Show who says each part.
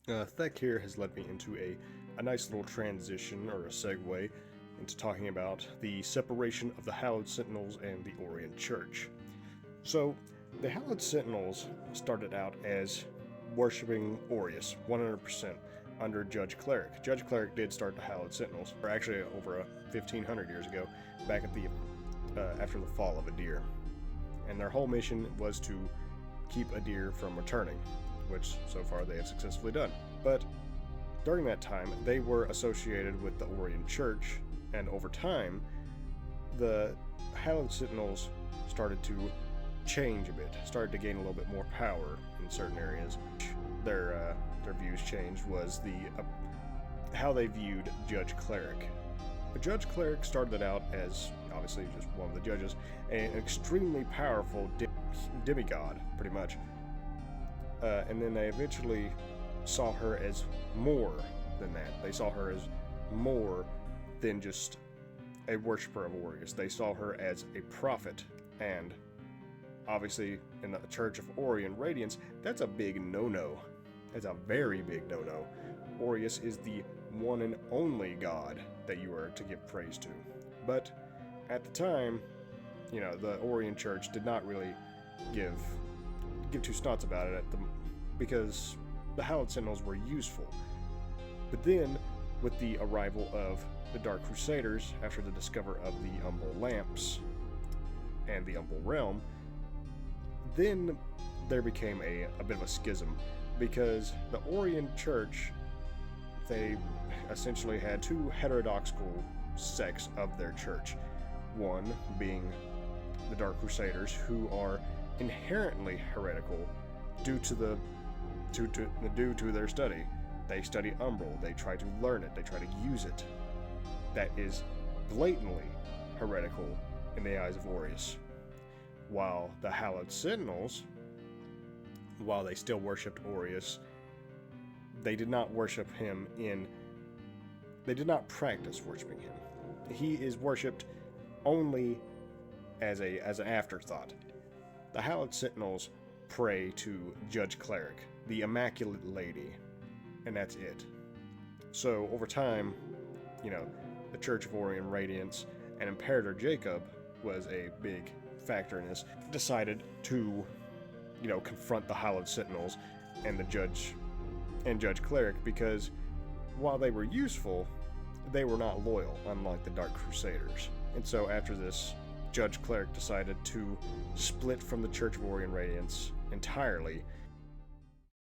Speaker 1: Thek here has led me into a nice little transition or a segue into talking about the separation of the Hallowed Sentinels and the Orient Church. So, the Hallowed Sentinels started out as worshipping Orius 100% under Judge Cleric. Judge Cleric did start the Hallowed Sentinels, or actually over 1500 years ago, back at the after the fall of Adir. And their whole mission was to keep Adir from returning, which so far they have successfully done. But during that time, they were associated with the Orient Church, and over time, the Hallowed Sentinels started to change a bit, started to gain a little bit more power in certain areas. Their views changed was how they viewed Judge Cleric. The Judge Cleric started out as, obviously just one of the judges, an extremely powerful demigod, pretty much. And then they eventually saw her as more than that. They saw her as more than just a worshiper of Orius. They saw her as a prophet, and obviously in the Church of Orient Radiance, that's a big no-no. That's a very big no-no. Orius is the one and only god that you are to give praise to. But at the time, the Orient Church did not really give two snots about it because the Hallowed Sentinels were useful. But then, with the arrival of the Dark Crusaders, after the discovery of the Umbral Lamps and the Umbral Realm, then there became a bit of a schism, because the Orient Church, they essentially had two heterodoxical sects of their church. One being the Dark Crusaders, who are inherently heretical due to their study. They study Umbral, they try to learn it, they try to use it. That is blatantly heretical in the eyes of Orius. While the Hallowed Sentinels, while they still worshipped Orius, they did not worship him they did not practice worshiping him. He is worshipped only as an afterthought. The Hallowed Sentinels pray to Judge Cleric, the Immaculate Lady, and that's it. So over time, the Church of Orient Radiance and Imperator Jacob was a big factor in this, decided to, confront the Hallowed Sentinels and Judge Cleric, because while they were useful, they were not loyal, unlike the Dark Crusaders. And so after this, Judge Cleric decided to split from the Church of Orient Radiance entirely